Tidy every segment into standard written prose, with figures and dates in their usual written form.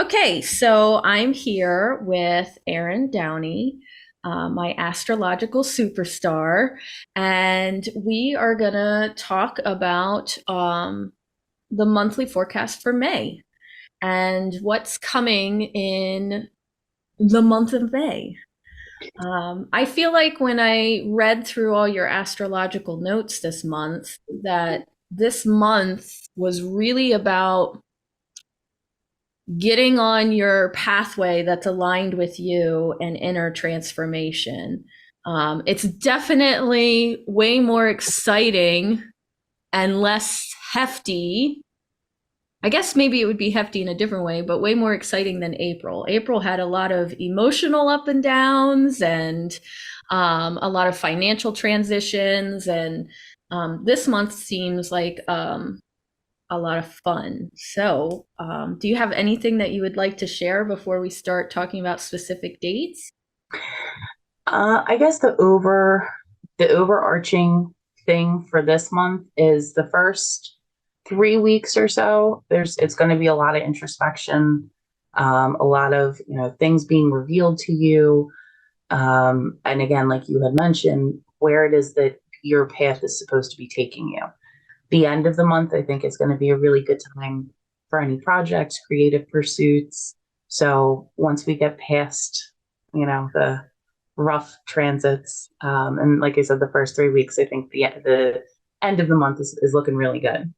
Okay, so I'm here with Erin Downey, my astrological superstar, and we are gonna talk about the monthly forecast for May and what's coming in the month of May. I feel like when I read through all your astrological notes this month, that this month was really about getting on your pathway that's aligned with you and inner transformation. It's definitely way more exciting and less hefty. I guess maybe it would be hefty in a different way, but way more exciting than April. April had a lot of emotional up and downs and a lot of financial transitions. And this month seems like a lot of fun. So, do you have anything that you would like to share before we start talking about specific dates? I guess the overarching thing for this month is the first 3 weeks or so. It's going to be a lot of introspection, a lot of things being revealed to you, and again, like you had mentioned, where it is that your path is supposed to be taking you. The end of the month, I think, is going to be a really good time for any projects, creative pursuits. So once we get past, the rough transits, and like I said, the first 3 weeks, I think the end of the month is looking really good.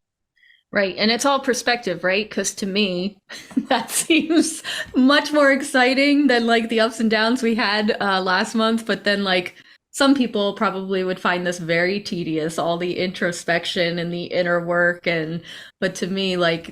Right. And it's all perspective, right? Because to me, that seems much more exciting than like the ups and downs we had last month. But then, like, some people probably would find this very tedious, all the introspection and the inner work. But to me, like,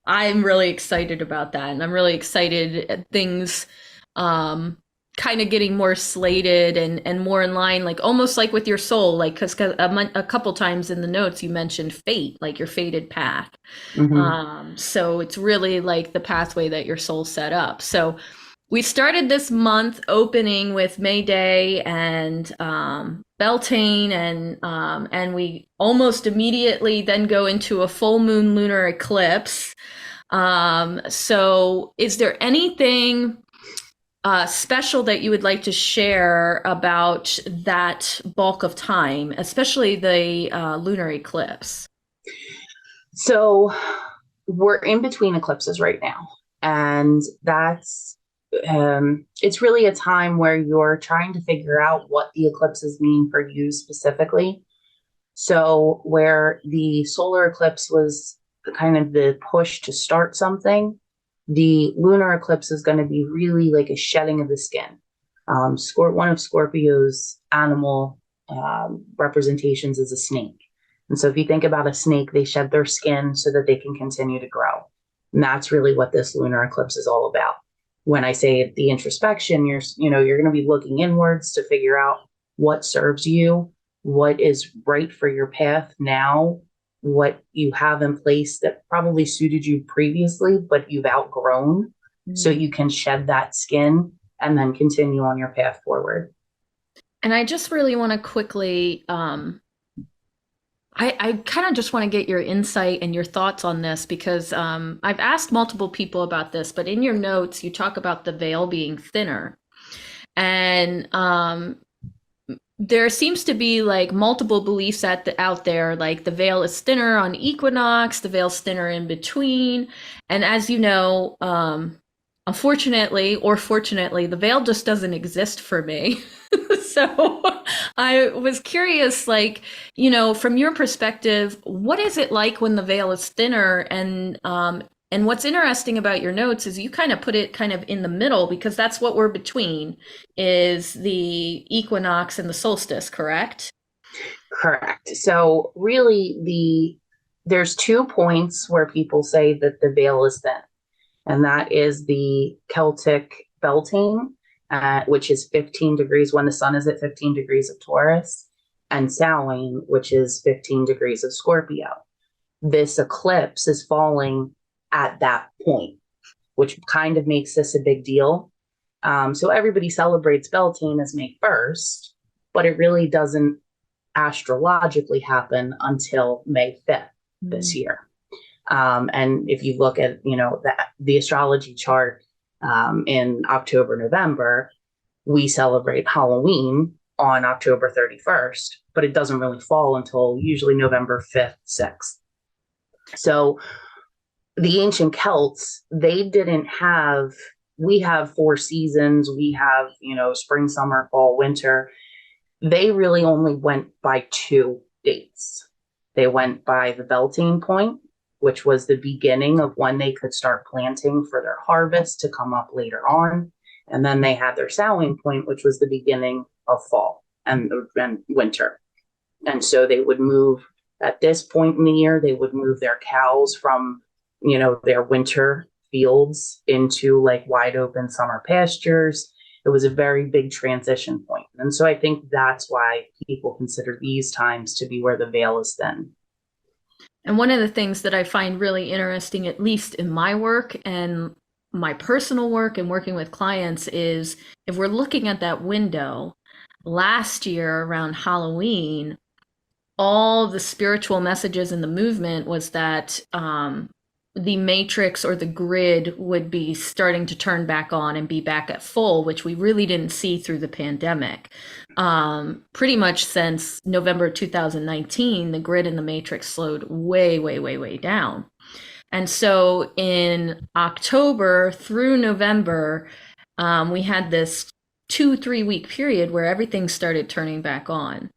I'm really excited about that. And I'm really excited at things um, kind of getting more slated and more in line, like almost like with your soul, like because a couple times in the notes you mentioned fate, like your fated path. Hmm. So it's really like the pathway that your soul set up. So we started this month opening with May Day and Beltane, and we almost immediately then go into a full moon lunar eclipse. So is there anything special that you would like to share about that bulk of time, especially the lunar eclipse? So we're in between eclipses right now, and that's it's really a time where you're trying to figure out what the eclipses mean for you specifically. So, where the solar eclipse was kind of the push to start something, the lunar eclipse is going to be really like a shedding of the skin. One of Scorpio's animal representations is a snake. And so, if you think about a snake, they shed their skin so that they can continue to grow. And that's really what this lunar eclipse is all about. When I say the introspection, you're going to be looking inwards to figure out what serves you, what is right for your path now, what you have in place that probably suited you previously, but you've outgrown, so Mm. you can shed that skin and then continue on your path forward. And I just really want to quickly, I kind of just want to get your insight and your thoughts on this because I've asked multiple people about this, but in your notes, you talk about the veil being thinner. And there seems to be like multiple beliefs out there, like the veil is thinner on equinox, the veil's thinner in between. And as you know, unfortunately or fortunately, the veil just doesn't exist for me. So I was curious, like, from your perspective, what is it like when the veil is thinner? And what's interesting about your notes is you kind of put it kind of in the middle because that's what we're between is the equinox and the solstice, correct? Correct. So really there's 2 points where people say that the veil is thin, and that is the Celtic Beltane, which is 15 degrees when the sun is at 15 degrees of Taurus, and Samhain, which is 15 degrees of Scorpio. This eclipse is falling at that point, which kind of makes this a big deal. So everybody celebrates Beltane as May 1st, but it really doesn't astrologically happen until May 5th this Mm. year. And if you look at, the astrology chart, in October, November, we celebrate Halloween on October 31st, but it doesn't really fall until usually November 5th, 6th. So the ancient Celts, they didn't have, we have 4 seasons, we have, spring, summer, fall, winter. They really only went by 2 dates. They went by the Beltane point, which was the beginning of when they could start planting for their harvest to come up later on. And then they had their sowing point, which was the beginning of fall and winter. And so they would move at this point in the year, they would move their cows from, their winter fields into like wide open summer pastures. It was a very big transition point. And so I think that's why people consider these times to be where the veil is thin. And one of the things that I find really interesting, at least in my work and my personal work and working with clients, is if we're looking at that window, last year around Halloween, all the spiritual messages in the movement was that the matrix or the grid would be starting to turn back on and be back at full, which we really didn't see through the pandemic. Pretty much since November 2019, the grid and the matrix slowed way, way, way, way down. And so in October through November, we had this 2-3 week period where everything started turning back on.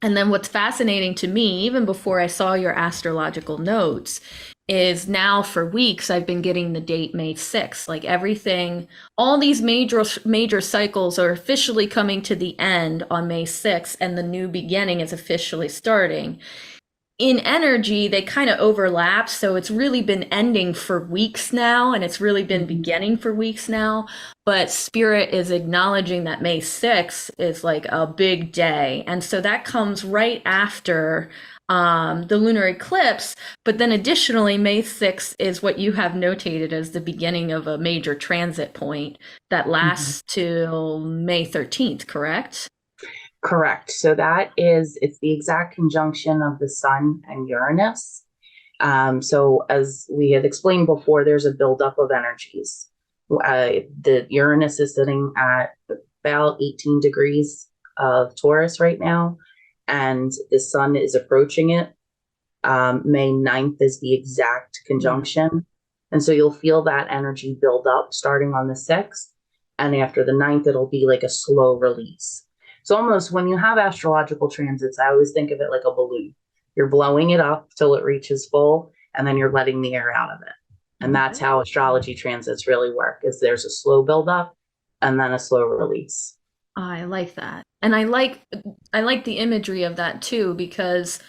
And then what's fascinating to me, even before I saw your astrological notes, is now for weeks I've been getting the date May 6th. Like everything, all these major cycles are officially coming to the end on May 6th, and the new beginning is officially starting. In energy, they kind of overlap. So it's really been ending for weeks now, and it's really been beginning for weeks now. But Spirit is acknowledging that May 6th is like a big day. And so that comes right after the lunar eclipse. But then additionally, May 6th is what you have notated as the beginning of a major transit point that lasts till May 13th, correct? Correct. So it's the exact conjunction of the sun and Uranus. So as we had explained before, there's a buildup of energies. The Uranus is sitting at about 18 degrees of Taurus right now, and the sun is approaching it. May 9th is the exact conjunction. And so you'll feel that energy build up starting on the 6th. And after the 9th, it'll be like a slow release. So almost when you have astrological transits, I always think of it like a balloon. You're blowing it up till it reaches full, and then you're letting the air out of it. And that's how astrology transits really work, is there's a slow buildup and then a slow release. I like that. And I like the imagery of that too, because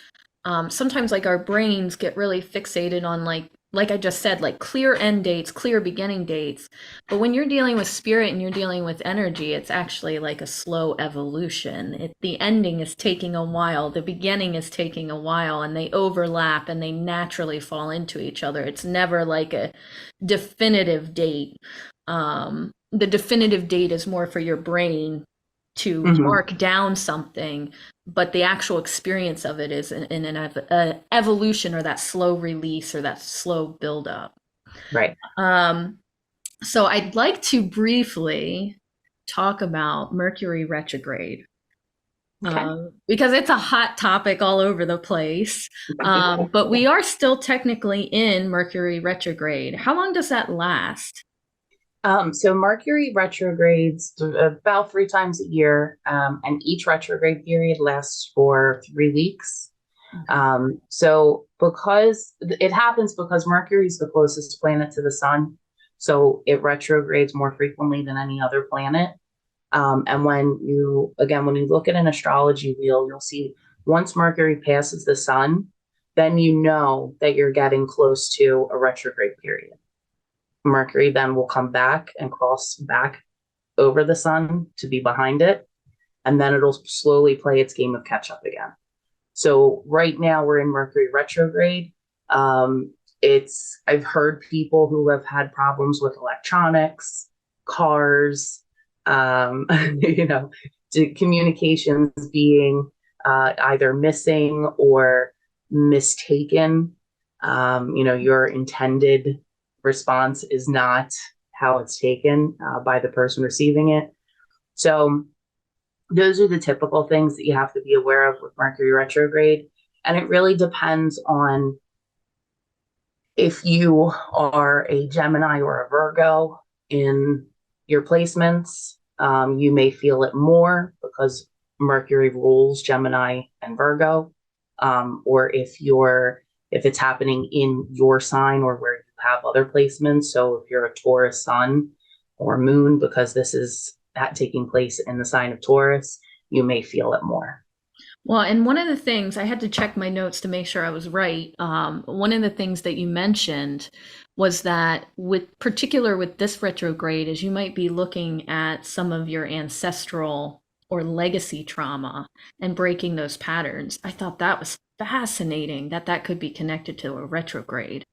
sometimes like our brains get really fixated on like I just said, like clear end dates, clear beginning dates. But when you're dealing with spirit and you're dealing with energy, it's actually like a slow evolution. The ending is taking a while, the beginning is taking a while, and they overlap and they naturally fall into each other. It's never like a definitive date. The definitive date is more for your brain to mark down something, but the actual experience of it is in an evolution, or that slow release, or that slow buildup. Right. So I'd like to briefly talk about Mercury retrograde. Because it's a hot topic all over the place. But we are still technically in Mercury retrograde. How long does that last? So Mercury retrogrades about 3 times a year, and each retrograde period lasts for 3 weeks. So because it happens because Mercury is the closest planet to the sun, so it retrogrades more frequently than any other planet. And when you look at an astrology wheel, you'll see once Mercury passes the sun, then you know that you're getting close to a retrograde period. Mercury then will come back and cross back over the sun to be behind it, and then it'll slowly play its game of catch up again. So right now we're in Mercury retrograde. I've heard people who have had problems with electronics, cars, communications being either missing or mistaken. Your intended response is not how it's taken by the person receiving it. So those are the typical things that you have to be aware of with Mercury retrograde. And it really depends on if you are a Gemini or a Virgo in your placements. You may feel it more because Mercury rules Gemini and Virgo. Or if it's happening in your sign or where you have other placements. So if you're a Taurus sun or moon, because this is taking place in the sign of Taurus, you may feel it more. Well, and one of the things I had to check my notes to make sure I was right. One of the things that you mentioned was that with this retrograde, is you might be looking at some of your ancestral or legacy trauma and breaking those patterns. I thought that was fascinating that that could be connected to a retrograde.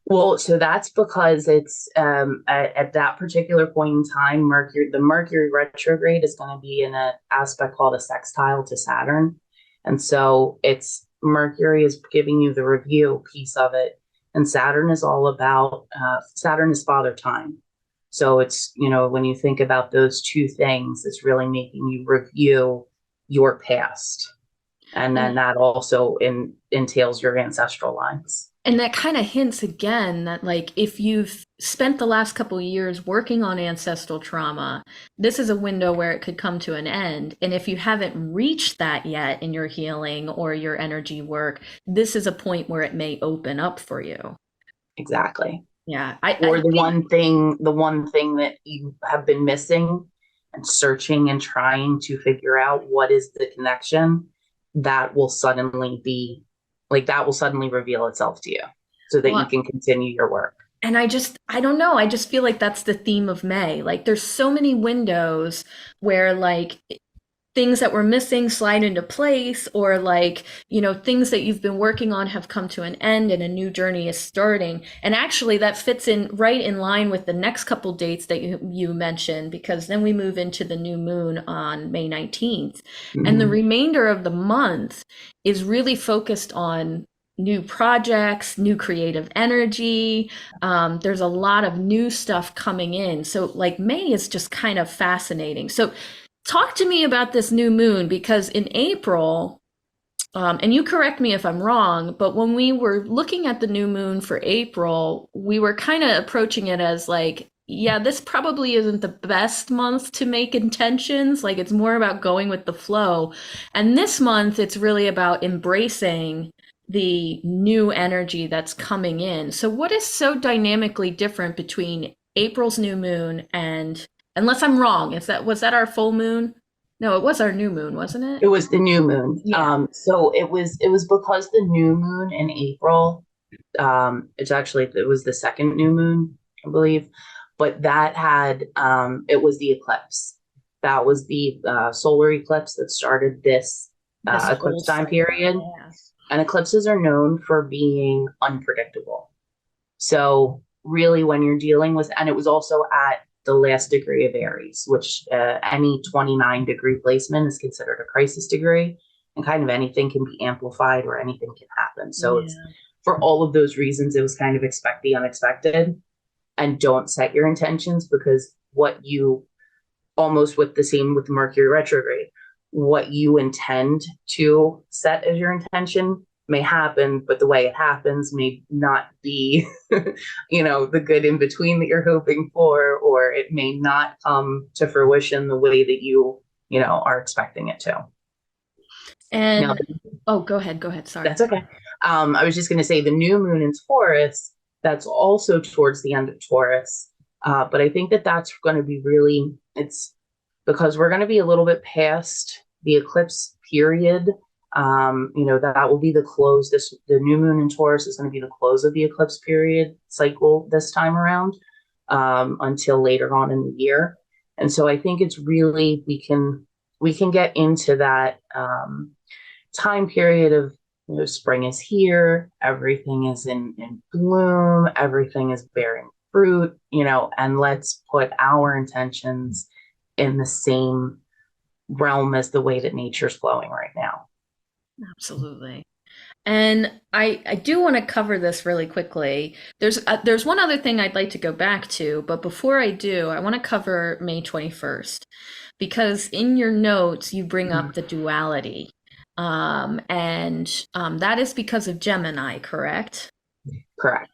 Well, so that's because it's at that particular point in time, the Mercury retrograde is going to be in an aspect called a sextile to Saturn. And so it's Mercury is giving you the review piece of it. And Saturn is all about, Saturn is father time. So it's, when you think about those two things, it's really making you review your past. And then that also entails your ancestral lines. And that kind of hints again that, like, if you've spent the last couple of years working on ancestral trauma, this is a window where it could come to an end. And if you haven't reached that yet in your healing or your energy work, this is a point where it may open up for you. Exactly. Yeah. Or the one thing that you have been missing and searching and trying to figure out what is the connection, that will suddenly reveal itself to you so that you can continue your work. And I don't know. I just feel like that's the theme of May. Like, there's so many windows where, like, things that were missing slide into place, or, like, things that you've been working on have come to an end and a new journey is starting. And actually that fits in right in line with the next couple dates that you mentioned, because then we move into the new moon on May 19th. Mm-hmm. And the remainder of the month is really focused on new projects, new creative energy. There's a lot of new stuff coming in. So, like, May is just kind of fascinating. So talk to me about this new moon, because in April, and you correct me if I'm wrong, but when we were looking at the new moon for April, we were kind of approaching it as like, yeah, this probably isn't the best month to make intentions. Like, it's more about going with the flow. And this month, it's really about embracing the new energy that's coming in. So what is so dynamically different between April's new moon and, unless I'm wrong, was that our full moon? No, it was our new moon, wasn't it? It was the new moon. Yeah. So it was because the new moon in April, it was the second new moon, I believe, but that had, it was the eclipse. That was the solar eclipse that started this eclipse time period. Yeah. And eclipses are known for being unpredictable. So really, when you're dealing with, and it was also at the last degree of Aries, which any 29-degree placement is considered a crisis degree, and kind of anything can be amplified or anything can happen. So it's, for all of those reasons, it was kind of expect the unexpected, and don't set your intentions, because almost with the same with Mercury retrograde, what you intend to set as your intention may happen, but the way it happens may not be, the good in between that you're hoping for, or it may not come to fruition the way that you are expecting it to. And go ahead. Sorry. That's okay. I was just going to say the new moon in Taurus, that's also towards the end of Taurus. But I think that's going to be it's because we're going to be a little bit past the eclipse period. That will be the close. The new moon in Taurus is going to be the close of the eclipse period cycle this time around, until later on in the year. And so I think it's really, we can get into that time period of, spring is here, everything is in bloom, everything is bearing fruit, and let's put our intentions in the same realm as the way that nature's flowing right now. Absolutely. And I do want to cover this really quickly. There's one other thing I'd like to go back to, but before I do, I want to cover May 21st because in your notes you bring Mhm. up the duality. That is because of Gemini, correct? Correct.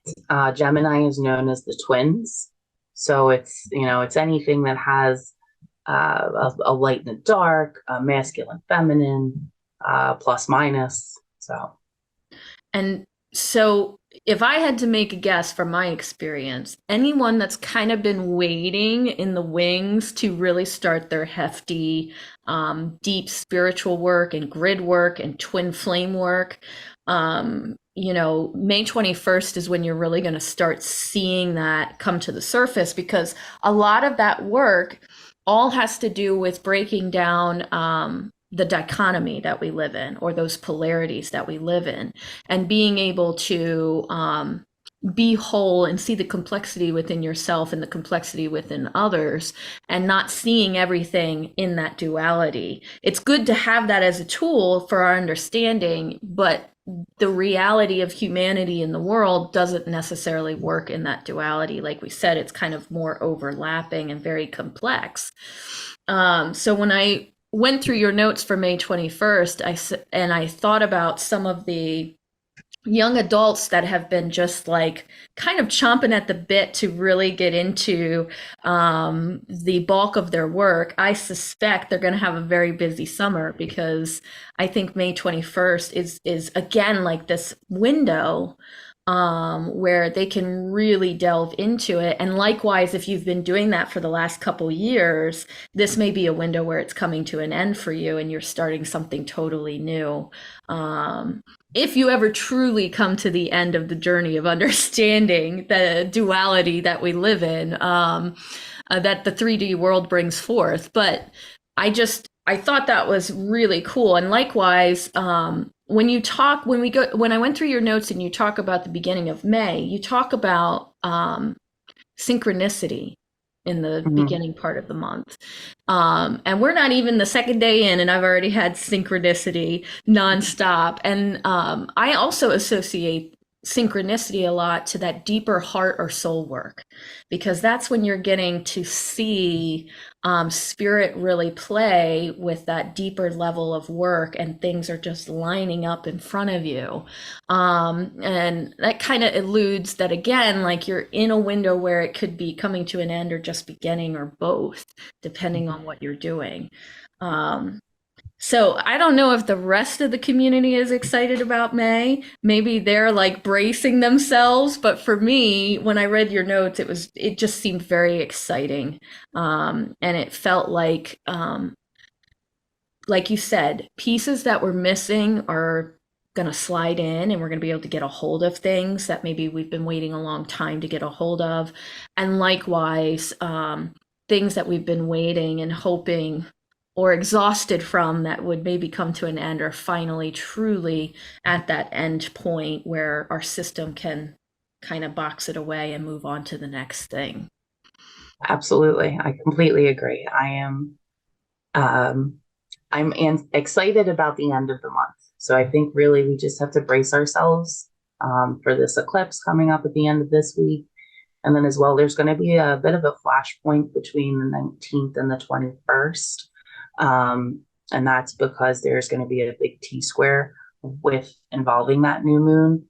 Gemini is known as the twins. So it's anything that has a light and a dark, a masculine, feminine, plus minus. So, And so, if I had to make a guess from my experience, anyone that's kind of been waiting in the wings to really start their hefty, deep spiritual work and grid work and twin flame work, May 21st is when you're really going to start seeing that come to the surface because a lot of that work all has to do with breaking down the dichotomy that we live in or those polarities that we live in and being able to be whole and see the complexity within yourself and the complexity within others and not seeing everything in that duality. It's good to have that as a tool for our understanding, but the reality of humanity in the world doesn't necessarily work in that duality. Like we said, it's kind of more overlapping and very complex. So when I went through your notes for May 21st, I thought about some of the young adults that have been just like kind of chomping at the bit to really get into the bulk of their work. I suspect they're going to have a very busy summer because I think May 21st is again like this window where they can really delve into it. And likewise, if you've been doing that for the last couple years, this may be a window where it's coming to an end for you and you're starting something totally new. If you ever truly come to the end of the journey of understanding the duality that we live in, that the 3D world brings forth. But I thought that was really cool. And likewise, when I went through your notes and you talk about the beginning of May, you talk about synchronicity in the mhm. beginning part of the month. And we're not even the second day in, and I've already had synchronicity nonstop. And I also associate synchronicity a lot to that deeper heart or soul work, because that's when you're getting to see spirit really play with that deeper level of work, and things are just lining up in front of you. And that kind of eludes that again, like you're in a window where it could be coming to an end or just beginning or both, depending on what you're doing. Um, so I don't know if the rest of the community is excited about May. Maybe they're like bracing themselves, but for me, when I read your notes, it just seemed very exciting, and it felt like you said, pieces that were missing are going to slide in and we're going to be able to get a hold of things that maybe we've been waiting a long time to get a hold of. And likewise, things that we've been waiting and hoping or exhausted from that would maybe come to an end are finally truly at that end point where our system can kind of box it away and move on to the next thing. Absolutely. I completely agree. Um, excited about the end of the month. So I think really we just have to brace ourselves for this eclipse coming up at the end of this week. And then as well, there's going to be a bit of a flashpoint between the 19th and the 21st. And that's because there's going to be a big T square with involving that new moon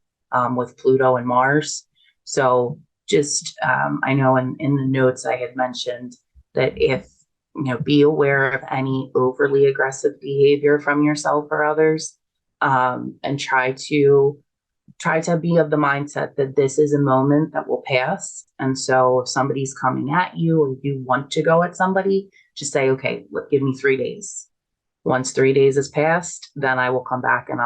with Pluto and Mars. So I know in the notes I had mentioned that if, be aware of any overly aggressive behavior from yourself or others, and try to be of the mindset that this is a moment that will pass. And so if somebody's coming at you or you want to go at somebody, just say, okay, give me 3 days. Once 3 days has passed, then I will come back and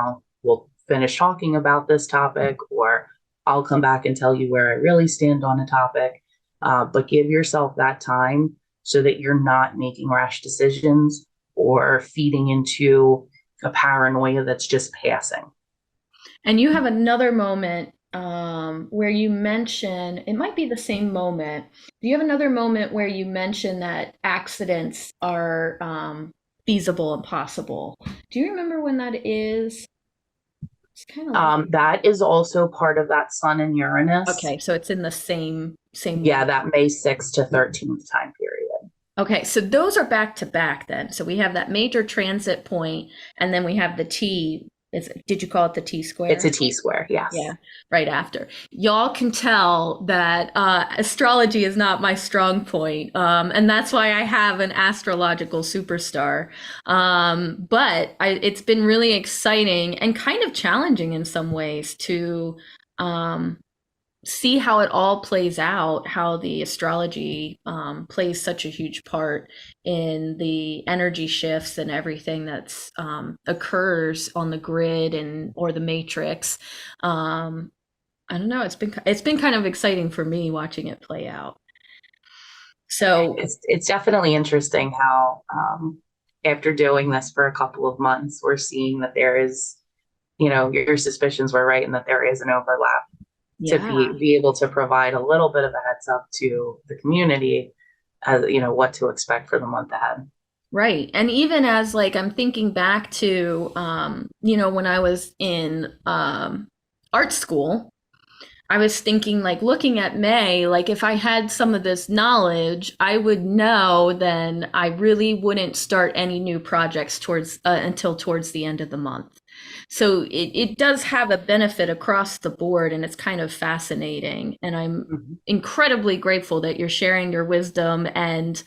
we'll finish talking about this topic, or I'll come back and tell you where I really stand on a topic. But give yourself that time so that you're not making rash decisions or feeding into a paranoia that's just passing. And you have another moment where you mention, it might be the same moment. Do you have another moment where you mention that accidents are feasible and possible? Do you remember when that is? It's kind of like, That is also part of that Sun and Uranus. okay, so it's in the same Yeah, week. that May 6th to 13th time period. Okay, so those are back to back then. So we have that major transit point, and then we have the T. Did you call it the T It's square? a T square, yes. Yeah, right after. Y'all can tell that astrology is not my strong point, and that's why I have an astrological superstar. But it's been really exciting and kind of challenging in some ways to um, see how it all plays out, how the astrology plays such a huge part in the energy shifts and everything that's occurs on the grid and or the matrix. I don't know. It's been kind of exciting for me watching it play out. So It's definitely interesting how after doing this for a couple of months, we're seeing that there is, your suspicions were right and that there is an overlap to yeah, be able to provide a little bit of a heads up to the community as what to expect for the month ahead. right. And even as like I'm thinking back to when I was in art school, I was thinking, like, looking at May, like, if I had some of this knowledge, I would know then I really wouldn't start any new projects towards until towards the end of the month. So it does have a benefit across the board, and it's kind of fascinating. And I'm Mhm. incredibly grateful that you're sharing your wisdom and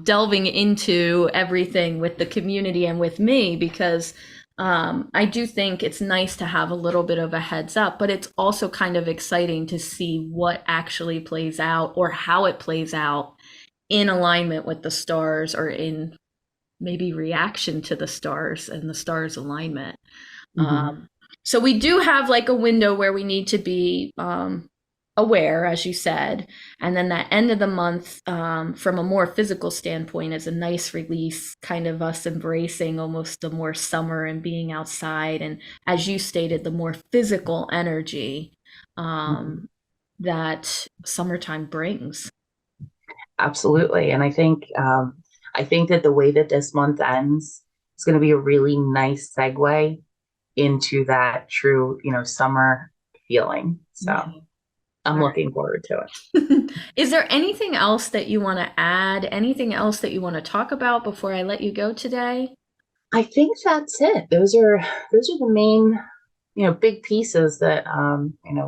delving into everything with the community and with me because I do think it's nice to have a little bit of a heads up, but it's also kind of exciting to see what actually plays out or how it plays out in alignment with the stars or in maybe reaction to the stars and the stars alignment. Mhm. Um, so we do have like a window where we need to be aware, as you said, and then that end of the month, from a more physical standpoint, is a nice release, kind of us embracing almost the more summer and being outside, and as you stated, the more physical energy Mhm. um, that summertime brings. Absolutely. And I think that the way that this month ends is going to be a really nice segue into that true, summer feeling. Yeah. So I'm All right. looking forward to it. Is there anything else that you want to add? Anything else that you want to talk about before I let you go today? I think that's it. Those are the main, big pieces that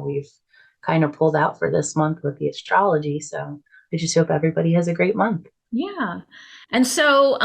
we've kind of pulled out for this month with the astrology. So I just hope everybody has a great month. Yeah. And so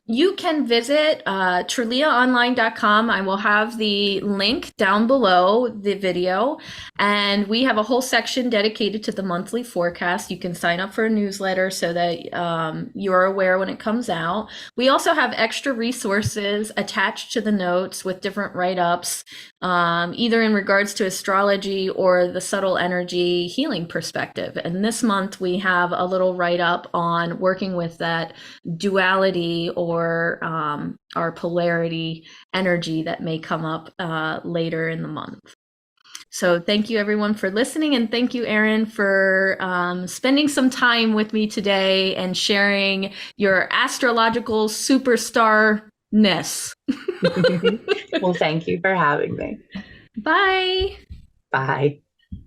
you can visit TriLiaOnline.com. I will have the link down below the video. And we have a whole section dedicated to the monthly forecast. You can sign up for a newsletter so that you're aware when it comes out. We also have extra resources attached to the notes with different write ups, either in regards to astrology or the subtle energy healing perspective. And this month we have a little write up on working with that duality or our polarity energy that may come up later in the month. So thank you everyone for listening, and thank you, Erin, for spending some time with me today and sharing your astrological superstar-ness. Well, thank you for having me. Bye. Bye.